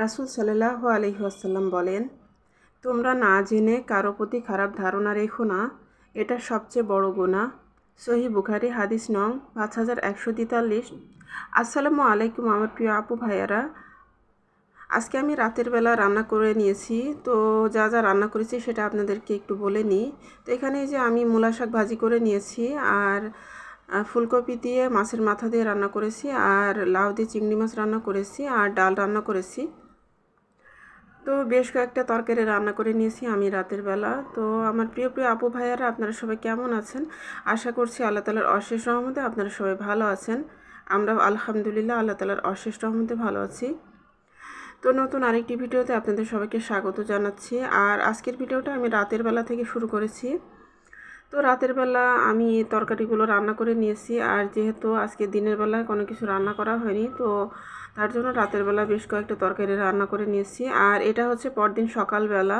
রাসূল সাল্লাল্লাহু আলাইহি ওয়াসাল্লাম বলেন, তোমরা না জেনে কারো প্রতি খারাপ ধারণা রেখো না, এটা সবচেয়ে বড় গুনাহ। সহিহ বুখারী হাদিস নং 5143। আসসালামু আলাইকুম আমার প্রিয় আপু ভাইয়ারা। আজকে আমি রাতের বেলা রান্না করে নিয়েছি। তো যা যা রান্না করেছি সেটা আপনাদেরকে একটু বলে নিই। তো এখানে যে আমি মূলা শাক ভাজি করে নিয়েছি, আর ফুলকপি দিয়ে মাছের মাথা দিয়ে রান্না করেছি, আর লাউ দিয়ে চিংড়ি মাছ রান্না করেছি, আর ডাল রান্না করেছি। তো বেশ কয়েকটা তরকারি রান্না করে নিয়েছি আমি রাতের বেলা। তো আমার প্রিয় প্রিয় আপু ভাইয়ারা, আপনারা সবাই কেমন আছেন? আশা করছি আল্লাহ তাআলার অশেষ রহমতে আপনারা সবাই ভালো আছেন। আমরাও আলহামদুলিল্লাহ আল্লাহ তাআলার অশেষ রহমতে ভালো আছি। তো নতুন আরেকটি ভিডিওতে আপনাদের সবাইকে স্বাগত জানাচ্ছি। আর আজকের ভিডিওটা আমি রাতের বেলা থেকে শুরু করেছি। তো রাতের বেলা আমি তরকারিগুলো রান্না করে নিয়েছি, আর যেহেতু আজকে দিনের বেলা কোনো কিছু রান্না করা হয়নি, তো তার জন্য রাতের বেলা বেশ কয়েকটা তরকারি রান্না করে নিয়েছি। আর এটা হচ্ছে পরদিন সকালবেলা,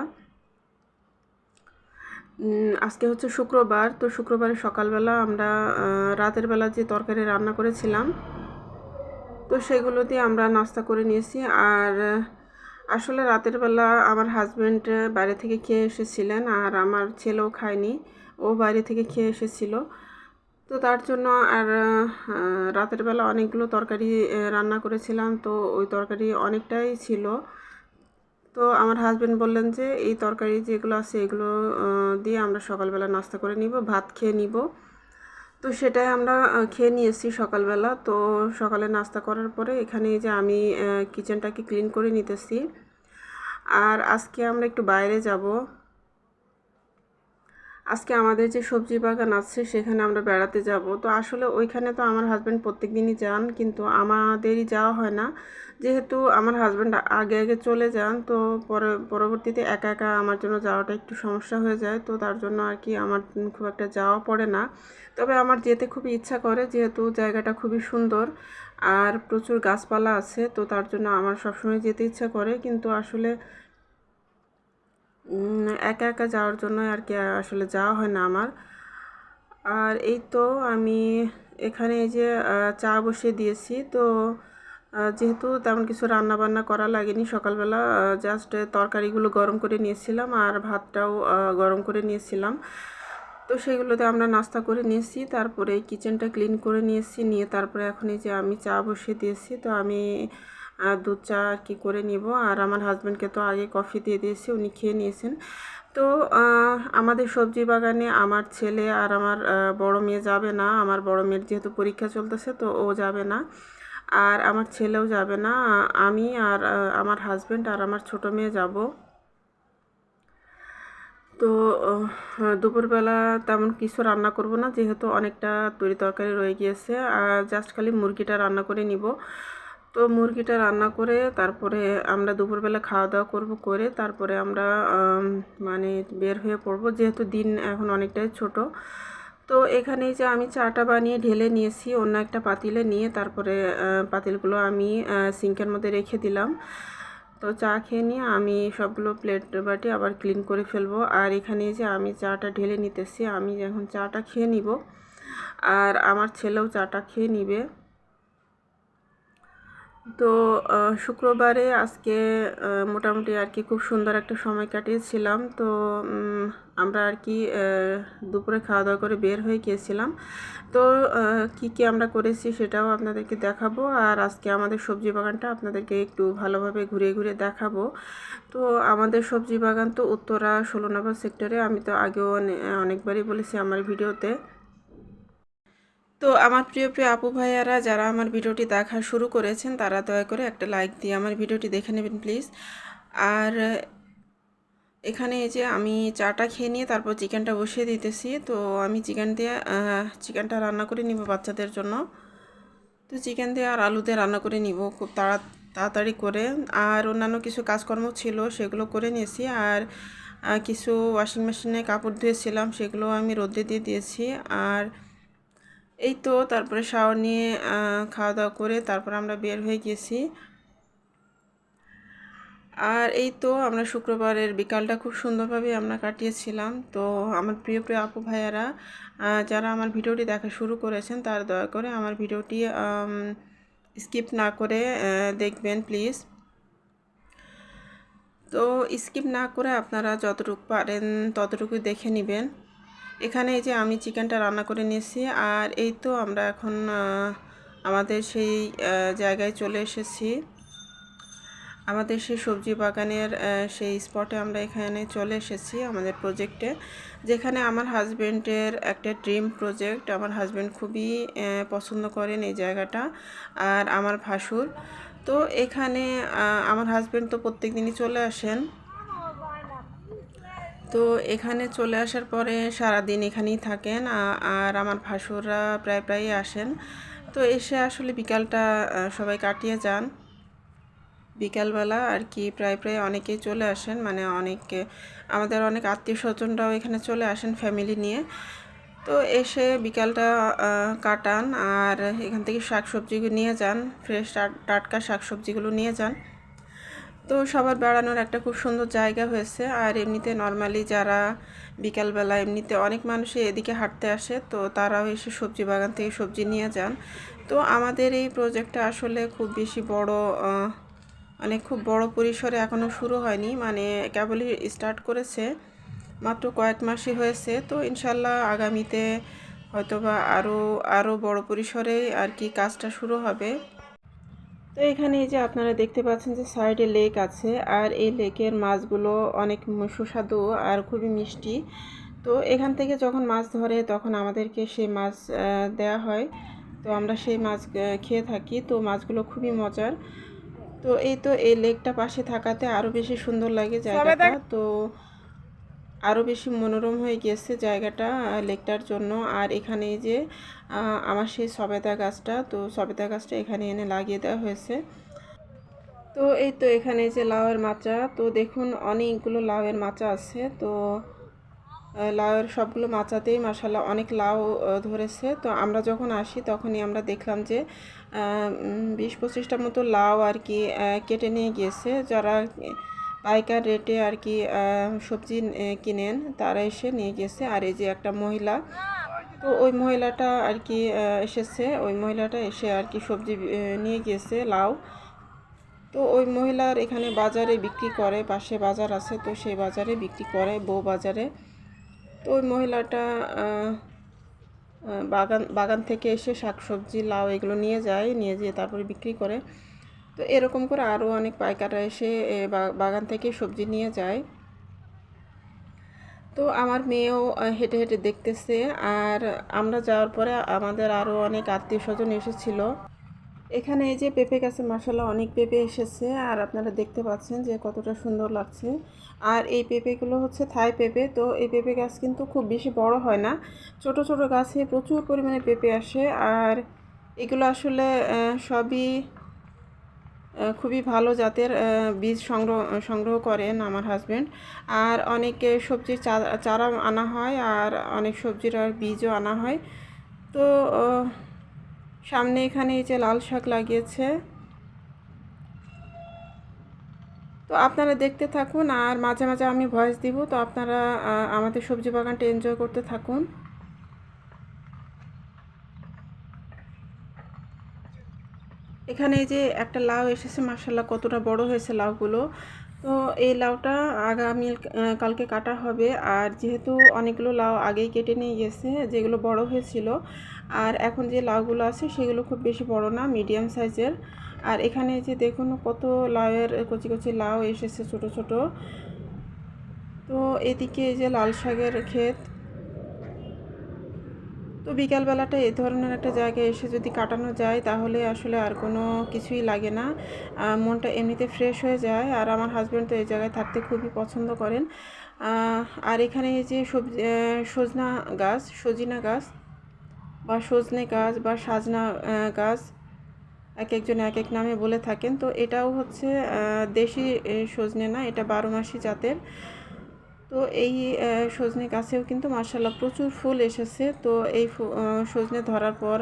আজকে হচ্ছে শুক্রবার। তো শুক্রবারের সকালবেলা আমরা রাতের বেলা যে তরকারি রান্না করেছিলাম, তো সেগুলো দিয়ে আমরা নাস্তা করে নিয়েছি। আর আসলে রাতের বেলা আমার হাজব্যান্ড বাইরে থেকে খেয়ে এসেছিলেন, আর আমার ছেলেও খায়নি, ও বাইরে থেকে খেয়ে এসেছিল। তো তার জন্য আর রাতের বেলা অনেকগুলো তরকারি রান্না করেছিলাম, তো ওই তরকারি অনেকটাই ছিল। তো আমার হাজব্যান্ড বললেন যে এই তরকারি যেগুলো আছে এগুলো দিয়ে আমরা সকালবেলা নাস্তা করে নিব, ভাত খেয়ে নিব। তো সেটাই আমরা খেয়ে নিয়েছি সকালবেলা। তো সকালে নাস্তা করার পরে এখানে যে আমি কিচেনটাকে ক্লিন করে নিতেছি। আর আজকে আমরা একটু বাইরে যাব। আজকে আমাদের যে সবজি বাগান আছে সেখানে আমরা বেড়াতে যাব। তো আসলে ওইখানে তো আমার হাজব্যান্ড প্রত্যেক দিনই যান, কিন্তু আমাদেরই যাওয়া হয় না। যেহেতু আমার হাজব্যান্ড আগে আগে চলে যান, তো পরবর্তীতে একা একা আমার জন্য যাওয়াটা একটু সমস্যা হয়ে যায়। তো তার জন্য আর কি আমার খুব একটা যাওয়া পড়ে না। তবে আমার যেতে খুবই ইচ্ছা করে, যেহেতু জায়গাটা খুবই সুন্দর আর প্রচুর গাছপালা আছে। তো তার জন্য আমার সবসময় যেতে ইচ্ছা করে, কিন্তু আসলে একা একা যাওয়ার জন্য আর কি আসলে যাওয়া হয় না আমার। আর এই তো আমি এখানে এই যে চা বসিয়ে দিয়েছি। তো যেহেতু তেমন কিছু রান্না বান্না করা লাগেনি, সকালবেলা জাস্ট তরকারিগুলো গরম করে নিয়েছিলাম, আর ভাতটাও গরম করে নিয়েছিলাম। তো সেগুলোতে আমরা নাস্তা করে নিয়েছি, তারপরে কিচেনটা ক্লিন করে নিয়েছি, নিয়ে তারপরে এখন এই যে আমি চা বসিয়ে দিয়েছি। তো আমি দুধ চা আর কি করে নিব, আর আমার হাজব্যান্ডকে তো আগে কফি দিয়ে দিয়েছি, উনি খেয়ে নিয়েছেন। তো আমাদের সবজি বাগানে আমার ছেলে আর আমার বড় মেয়ে যাবে না। আমার বড় মেয়ের যেহেতু পরীক্ষা চলতেছে, তো ও যাবে না, আর আমার ছেলেও যাবে না। আমি আর আমার হাজব্যান্ড আর আমার ছোট মেয়ে যাব। তো দুপুরবেলা তেমন কিছু রান্না করব না, যেহেতু অনেকটা তরি তরকারি রয়ে গিয়েছে, আর জাস্ট খালি মুরগিটা রান্না করে নিব। তো মুরগিটা রান্না করে তারপরে আমরা দুপুরবেলা খাওয়া দাওয়া করব, করে তারপরে আমরা মানে বের হয়ে পড়ব, যেহেতু দিন এখন অনেকটাই ছোট। তো এখানেই যে আমি চাটা বানিয়ে ঢেলে নিয়েছি অন্য একটা পাতিলে নিয়ে, তারপরে পাতিলগুলো আমি সিঙ্কের মধ্যে রেখে দিলাম। তো চা খেয়ে নিয়ে আমি সবগুলো প্লেট বাটি আবার ক্লিন করে ফেলবো। আর এখানে যে আমি চাটা ঢেলে নিতেছি, আমি এখন চাটা খেয়ে নিব, আর আমার ছেলেও চাটা খেয়ে নিবে। তো শুক্রবারে আজকে মোটামুটি আর কি খুব সুন্দর একটা সময় কাটিয়েছিলাম। তো আমরা আর কি দুপুরে খাওয়া দাওয়া করে বের হয়ে গিয়েছিলাম। তো কি কি আমরা করেছি সেটাও আপনাদেরকে দেখাবো, আর আজকে আমাদের সবজি বাগানটা আপনাদেরকে একটু ভালোভাবে ঘুরে ঘুরে দেখাবো। তো আমাদের সবজি বাগান তো উত্তরা 16 নম্বর সেক্টরে, আমি তো আগেও অনেকবারই বলেছি আমার ভিডিওতে। তো আমার প্রিয় প্রিয় আপু ভাইয়ারা, যারা আমার ভিডিওটি দেখা শুরু করেছেন তারা দয়া করে একটা লাইক দিয়ে আমার ভিডিওটি দেখে নেবেন প্লিজ। আর এখানে এই যে আমি চাটা খেয়ে নিয়ে তারপর চিকেনটা বসিয়ে দিতেছি। তো আমি চিকেনটা রান্না করে নিব বাচ্চাদের জন্য। তো চিকেন দিয়ে আর আলু দিয়ে রান্না করে নিব খুব তাড়াতাড়ি করে। আর অন্যান্য কিছু কাজকর্ম ছিল সেগুলো করে নিয়েছি, আর কিছু ওয়াশিং মেশিনে কাপড় ধুয়েছিলাম সেগুলো আমি রোদে দিয়ে দিয়েছি। আর এই তো তারপরে শাওয়ার নিয়ে খাওয়া দাওয়া করে তারপর আমরা বের হয়ে গেছি। আর এই তো আমরা শুক্রবারের বিকালটা খুব সুন্দরভাবে আমরা কাটিয়েছিলাম। তো আমার প্রিয় প্রিয় আপু ভাইয়ারা, যারা আমার ভিডিওটি দেখা শুরু করেছেন তারা দয়া করে আমার ভিডিওটি স্কিপ না করে দেখবেন প্লিজ। তো স্কিপ না করে আপনারা যতটুকু পারেন ততটুকুই দেখে নেবেন। এখানে এই যে আমি চিকেনটা রান্না করে নিয়েছি, আর এই তো আমরা এখন আমাদের সেই জায়গায় চলে এসেছি। আমাদের সেই সবজি বাগানের সেই স্পটে আমরা এখানে চলে এসেছি আমাদের প্রজেক্টে, যেখানে আমার হাজব্যান্ডের একটা ড্রিম প্রজেক্ট। আমার হাজব্যান্ড খুবই পছন্দ করেন এই জায়গাটা, আর আমার ভাসুর। তো এখানে আমার হাজব্যান্ড তো প্রত্যেক দিনই চলে আসেন। তো এখানে চলে আসার পরে সারাদিন এখানেই থাকেন, আর আমার ভাসুররা প্রায়ই আসেন। তো এসে আসলে বিকালটা সবাই কাটিয়ে যান। বিকালবেলা আর কি প্রায় অনেকেই চলে আসেন, মানে অনেকে আমাদের অনেক আত্মীয় স্বজনরাও এখানে চলে আসেন ফ্যামিলি নিয়ে। তো এসে বিকালটা কাটান, আর এখান থেকে শাকসবজিগুলো নিয়ে যান, ফ্রেশ টাটকা শাকসবজিগুলো নিয়ে যান। তো সবার বেড়ানোর একটা খুব সুন্দর জায়গা হয়েছে। আর এমনিতে নর্মালি যারা বিকালবেলা এমনিতে অনেক মানুষই এদিকে হাঁটতে আসে, তো তারাও এসে সবজি বাগান থেকে সবজি নিয়ে যান। তো আমাদের এই প্রজেক্টটা আসলে খুব বেশি বড়, মানে খুব বড় পরিসরে এখনও শুরু হয়নি, মানে কেবলই স্টার্ট করেছে, মাত্র কয়েক মাসই হয়েছে। তো ইনশাল্লাহ আগামীতে হয়তোবা আরও বড় পরিসরে আর কি কাজটা শুরু হবে। তো এখানে এই যে আপনারা দেখতে পাচ্ছেন যে সাইডে লেক আছে, আর এই লেকের মাছগুলো অনেক সুস্বাদু আর খুবই মিষ্টি। তো এখান থেকে যখন মাছ ধরে তখন আমাদেরকে সেই মাছ দেয়া হয়, তো আমরা সেই মাছ খেয়ে থাকি। তো মাছগুলো খুবই মজার। তো এই লেকটা পাশে থাকাতে আরও বেশি সুন্দর লাগে জায়গাটা, তো আরও বেশি মনোরম হয়ে গিয়েছে জায়গাটা লেকটার জন্য। আর এখানে এই যে আমার সেই সবেদা গাছটা, তো সবেদা গাছটা এখানে এনে লাগিয়ে দেওয়া হয়েছে। তো এই তো এখানে যে লাউয়ের মাচা, তো দেখুন অনেকগুলো লাউয়ের মাচা আছে। তো লাউয়ের সবগুলো মাচাতেই মাশাআল্লাহ অনেক লাউ ধরেছে। তো আমরা যখন আসি তখনই আমরা দেখলাম যে 20-25টার মতো লাউ আর কি কেটে নিয়ে গিয়েছে। যারা পাইকার রেটে আর কি সবজি কিনেন তারা এসে নিয়ে গেছে। আর এই যে একটা মহিলা, তো ওই মহিলাটা আর কি এসেছে, ওই মহিলাটা এসে আর কি সবজি নিয়ে গিয়েছে লাউ। তো ওই মহিলার এখানে বাজারে বিক্রি করে, পাশে বাজার আছে, তো সেই বাজারে বিক্রি করে, বউ বাজারে। তো ওই মহিলাটা বাগান থেকে এসে শাকসবজি লাউ এগুলো নিয়ে যায়, নিয়ে যেয়ে তারপরে বিক্রি করে। তো এরকম করে আরও অনেক পাইকাররা এসে বাগান থেকে সবজি নিয়ে যায়। তো আমার মেয়েও হেঁটে হেঁটে দেখতেছে, আর আমরা যাওয়ার পরে আমাদের আরও অনেক আত্মীয় স্বজন এসেছিল। এখানে এই যে পেঁপে গাছে মাশাআল্লাহ অনেক পেঁপে এসেছে, আর আপনারা দেখতে পাচ্ছেন যে কতটা সুন্দর লাগছে। আর এই পেঁপেগুলো হচ্ছে থাই পেঁপে। তো এই পেঁপে গাছ কিন্তু খুব বেশি বড় হয় না, ছোট ছোট গাছে প্রচুর পরিমাণে পেঁপে আসে। আর এগুলো আসলে সবই খুবই ভালো জাতের বীজ সংগ্রহ করেন আমার হাজব্যান্ড। আর অনেকে সবজির চারা আনা হয়, আর অনেক সবজির আর বীজও আনা হয়। তো সামনে এখানে এই যে লাল শাক লাগিয়েছে। তো আপনারা দেখতে থাকুন, আর মাঝে মাঝে আমি ভয়েস দিব, তো আপনারা আমাদের সবজি বাগানটা এনজয় করতে থাকুন। এখানে এই যে একটা লাউ এসেছে, মাশাআল্লাহ কতটা বড় হয়েছে লাউগুলো। তো এই লাউটা আগামী কালকে কাটা হবে। আর যেহেতু অনেকগুলো লাউ আগেই কেটে নিয়ে গেছে যেগুলো বড় হয়েছিল, আর এখন যে লাউগুলো আছে সেগুলো খুব বেশি বড় না, মিডিয়াম সাইজের। আর এখানে যে দেখুন কত লাউয়ের কচি কচি লাউ এসেছে ছোট ছোট। তো এদিকে এই যে লাল শাকের ক্ষেত। তো বিকালবেলাটা এই ধরনের একটা জায়গায় এসে যদি কাটানো যায় তাহলে আসলে আর কোনো কিছুই লাগে না, মনটা এমনিতে ফ্রেশ হয়ে যায়। আর আমার হাজব্যান্ড তো এই জায়গায় থাকতে খুবই পছন্দ করেন। আর এখানে এই যে সজিনা গাছ বা সজনে গাছ বা সাজনা গাছ, এক একজন এক এক নামে বলে থাকেন। তো এটাও হচ্ছে দেশি সজনে না, এটা 12 মাসি জাতের। তো এই সজনে গাছেও কিন্তু মাশাআল্লাহ প্রচুর ফুল এসেছে। তো এই সজনে ধরার পর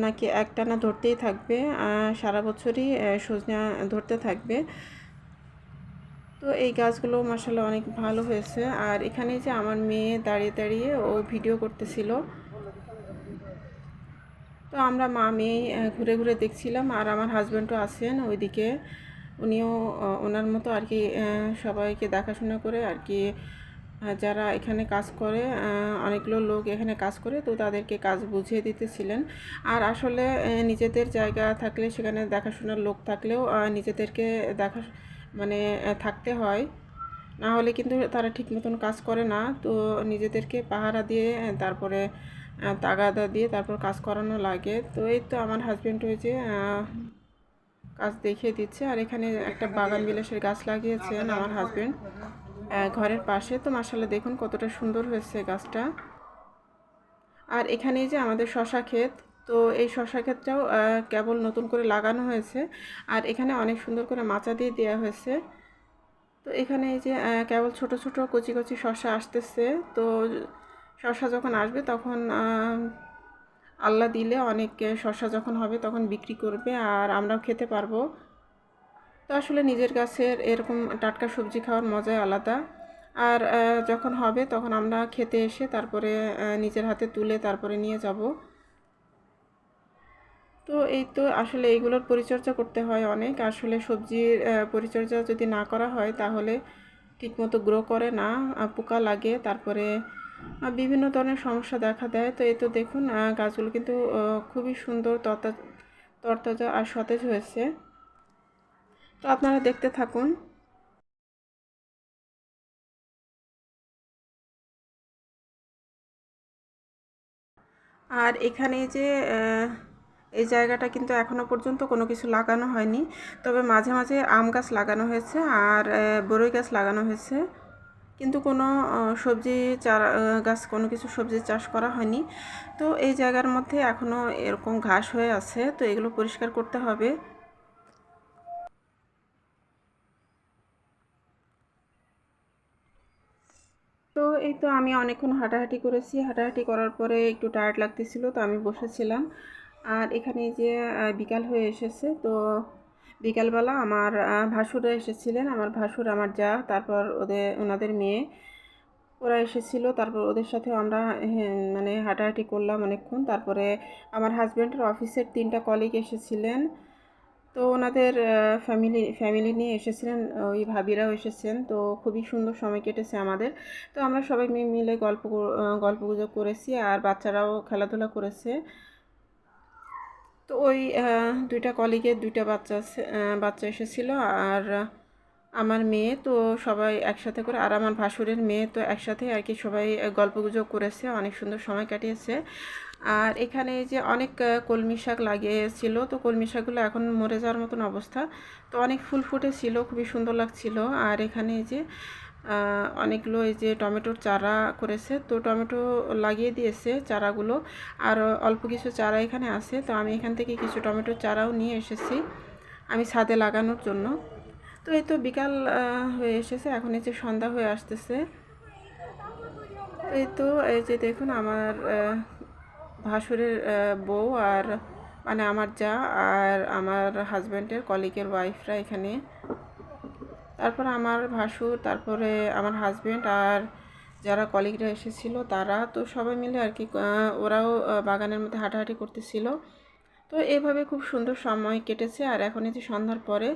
নাকি একটানা ধরতেই থাকবে, সারা বছরই সজনে ধরতে থাকবে। তো এই গাছগুলো মাশাআল্লাহ অনেক ভালো হয়েছে। আর এখানে যে আমার মেয়ে দাঁড়িয়ে দাঁড়িয়ে ও ভিডিও করতেছিল, তো আমরা মা মেয়ে ঘুরে ঘুরে দেখছিলাম। আর আমার হাজব্যান্ডও আছেন ওইদিকে, উনিও ওনার মতো আর কি সবাইকে দেখাশোনা করে আর কি, যারা এখানে কাজ করে, অনেকগুলো লোক এখানে কাজ করে, তো তাদেরকে কাজ বুঝিয়ে দিতেছিলেন। আর আসলে নিজেদের জায়গা থাকলে সেখানে দেখাশোনার লোক থাকলেও নিজেদেরকে দেখা মানে থাকতে হয়, না হলে কিন্তু তারা ঠিক মতন কাজ করে না। তো নিজেদেরকে পাহারা দিয়ে তারপরে তাগাদা দিয়ে তারপর কাজ করানো লাগে। তো এই তো আমার হাজব্যান্ড হয়েছে কাজ দেখিয়ে দিচ্ছে। আর এখানে একটা বাগান বিলাসের গাছ লাগিয়েছেন আমার হাজব্যান্ড ঘরের পাশে। তো মাশাআল্লাহ দেখুন কতটা সুন্দর হয়েছে গাছটা। আর এখানে যে আমাদের শশা ক্ষেত, তো এই শশা ক্ষেতটাও কেবল নতুন করে লাগানো হয়েছে। আর এখানে অনেক সুন্দর করে মাচা দিয়ে দেওয়া হয়েছে। তো এখানে এই যে কেবল ছোট ছোট কচি কচি শশা আসতেছে। তো শশা যখন আসবে তখন আল্লাহ দিলে অনেক শশা যখন হবে তখন বিক্রি করবে আর আমরাও খেতে পারবো। তো আসলে নিজের গাছের এরকম টাটকা সবজি খাওয়ার মজাই আলাদা। আর যখন হবে তখন আমরা খেতে এসে তারপরে নিজের হাতে তুলে তারপরে নিয়ে যাব। তো এই তো আসলে এইগুলোর পরিচর্যা করতে হয় অনেক। আসলে সবজির পরিচর্যা যদি না করা হয় তাহলে ঠিকমতো গ্রো করে না, পোকা লাগে, তারপরে বিভিন্ন ধরনের সমস্যা দেখা দেয়। তো এই তো দেখুন গাছগুলো কিন্তু খুবই সুন্দর তরতাজা আর সতেজ হয়েছে। তো আপনারা দেখতে থাকুন। আর এখানে যে এই জায়গাটা কিন্তু এখনো পর্যন্ত কোনো কিছু লাগানো হয়নি, তবে মাঝে মাঝে আম গাছ লাগানো হয়েছে আর বরই গাছ লাগানো হয়েছে, কিন্তু কোনো সবজি চারা গাছ কোনো কিছু সবজির চাষ করা হয়নি। তো এই জায়গার মধ্যে এখনও এরকম ঘাস হয়ে আছে, তো এগুলো পরিষ্কার করতে হবে। তো এই তো আমি অনেকক্ষণ হাঁটাহাঁটি করেছি, হাঁটাহাঁটি করার পরে একটু টায়ার্ড লাগতেছিল, তো আমি বসেছিলাম। আর এখানে যে বিকাল হয়ে এসেছে, তো বিকালবেলা আমার ভাসুররা এসেছিলেন, আমার ভাসুর, আমার যা, তারপর ওনাদের মেয়ে, ওরা এসেছিল। তারপর ওদের সাথে আমরা মানে হাঁটাহাঁটি করলাম অনেকক্ষণ। তারপরে আমার হাজব্যান্ডের অফিসের 3টা কলিগ এসেছিলেন, তো ওনাদের ফ্যামিলি নিয়ে এসেছিলেন, ওই ভাবিরাও এসেছেন। তো খুবই সুন্দর সময় কেটেছে আমাদের। তো আমরা সবাই মিলে গল্পগুজব করেছি আর বাচ্চারাও খেলাধুলা করেছে। তো ওই 2টা কলিগের 2টা বাচ্চা এসেছিলো আর আমার মেয়ে, তো সবাই একসাথে করে, আর আমার ভাসুরের মেয়ে, তো একসাথে আর কি সবাই গল্পগুজব করেছে, অনেক সুন্দর সময় কাটিয়েছে। আর এখানে যে অনেক কলমি শাক লাগিয়েছিল, তো কলমি শাকগুলো এখন মরে যাওয়ার মতন অবস্থা। তো অনেক ফুল ফুটেছিল, খুবই সুন্দর লাগছিল। আর এখানে যে অনেকগুলো এই যে টমেটোর চারা করেছে, তো টমেটো লাগিয়ে দিয়েছে চারাগুলো। আর অল্প কিছু চারা এখানে আছে, তো আমি এখান থেকে কিছু টমেটোর চারাও নিয়ে এসেছি আমি ছাদে লাগানোর জন্য। তো এই তো বিকাল হয়ে এসেছে, এখন এই যে সন্ধ্যা হয়ে আসতেছে। এই তো এই যে দেখুন আমার ভাসুরের বউ আর মানে আমার যা আর আমার হাজব্যান্ডের কলিগের ওয়াইফরা এখানে, তারপর আমার ভাসুর, তারপরে আমার হাজব্যান্ড আর যারা কলিগরা এসেছিল তারা, তো সবাই মিলে আর কি ওরাও বাগানের মধ্যে হাঁটাহাঁটি করতেছিল। তো এভাবে খুব সুন্দর সময় কেটেছে। আর এখন এই যে সন্ধ্যার পরে,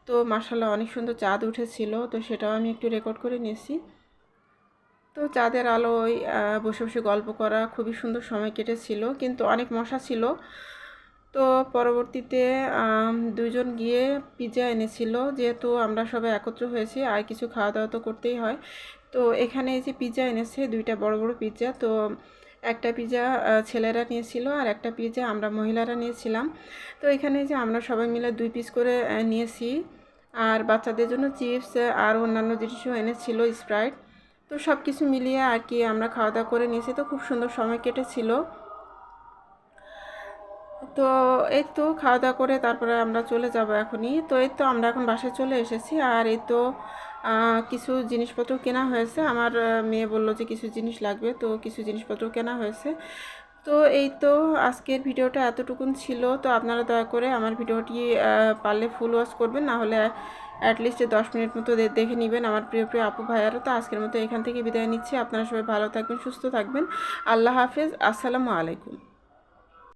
তো মাশাআল্লাহ অনেক সুন্দর চাঁদ উঠেছিল, তো সেটাও আমি একটু রেকর্ড করে নিয়েছি। তো চাঁদের আলোয় বসে বসে গল্প করা খুবই সুন্দর সময় কেটেছিল, কিন্তু অনেক মশা ছিল। তো পরবর্তীতে দুজন গিয়ে পিৎজা এনেছিল, যেহেতু আমরা সবাই একত্র হয়েছি আর কিছু খাওয়া দাওয়া তো করতেই হয়। তো এখানে এই যে পিৎজা এনেছে, 2টা বড় বড় পিৎজা। তো একটা পিৎজা ছেলেরা নিয়েছিল আর একটা পিৎজা আমরা মহিলারা নিয়েছিলাম। তো এখানে যে আমরা সবাই মিলে 2 পিস করে নিয়েছি। আর বাচ্চাদের জন্য চিপস আর অন্যান্য জিনিসও এনেছিল, স্প্রাইট। তো সব কিছু মিলিয়ে আর কি আমরা খাওয়া দাওয়া করে নিয়েছি, তো খুব সুন্দর সময় কেটেছিল। তো এই তো খাওয়া দাওয়া করে তারপরে আমরা চলে যাব এখনই। তো এই তো আমরা এখন বাসায় চলে এসেছি। আর এই তো কিছু জিনিসপত্র কেনা হয়েছে, আমার মেয়ে বলল যে কিছু জিনিস লাগবে, তো কিছু জিনিসপত্র কেনা হয়েছে। তো এই তো আজকের ভিডিওটা এতটুকুন ছিল। তো আপনারা দয়া করে আমার ভিডিওটি পারলে ফুল ওয়াচ করবেন, না হলে অ্যাটলিস্ট 10 মিনিট মতো দেখে নেবেন আমার প্রিয় প্রিয় আপু ভাইয়ারা। তো আজকের মতো এখান থেকে বিদায় নিচ্ছি। আপনারা সবাই ভালো থাকবেন, সুস্থ থাকবেন। আল্লাহ হাফেজ, আসসালামু আলাইকুম।